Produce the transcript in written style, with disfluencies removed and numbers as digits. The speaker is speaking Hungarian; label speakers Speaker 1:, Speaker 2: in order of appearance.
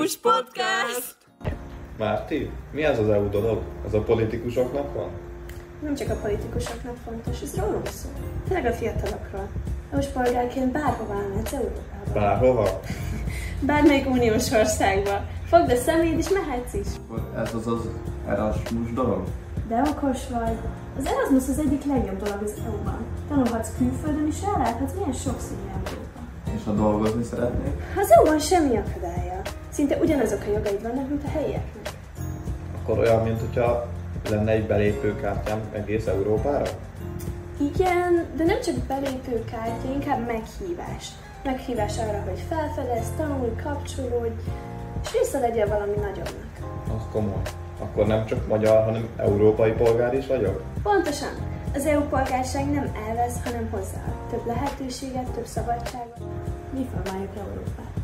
Speaker 1: Politikus Podcast!
Speaker 2: Márti, mi ez az EU dolog? Ez a politikusoknak van?
Speaker 3: Nem csak a politikusoknak fontos, ez rólunk szól. Főleg a fiatalokról. EU-s polgárként bárhova elmehetsz Európába.
Speaker 2: Bárhova?
Speaker 3: Bármelyik uniós országba. Fogd a szeméd és mehetsz is.
Speaker 4: Ez az Erasmus dolog?
Speaker 3: De okos vagy. Az Erasmus az egyik legjobb dolog az EU-ban. Tanulhatsz külföldön és ráláthatsz, milyen sokszínű Európa.
Speaker 4: És ha dolgozni szeretnék?
Speaker 3: Az EU-ban semmi akadálya. Szinte ugyanazok a jogaid vannak, mint a helyieknek.
Speaker 2: Akkor olyan, mint hogyha lenne egy belépőkártyám egész Európára?
Speaker 3: Igen, de nem csak belépőkártya, inkább meghívás. Meghívás arra, hogy felfedezz, tanulj, kapcsolódj, és része legyél valami nagyobbnak.
Speaker 2: Az komoly. Akkor nem csak magyar, hanem európai polgár is vagyok?
Speaker 3: Pontosan! Az EU polgárság nem elvesz, hanem hozzáad. Több lehetőséget, több szabadságot. Mi formáljuk Európát.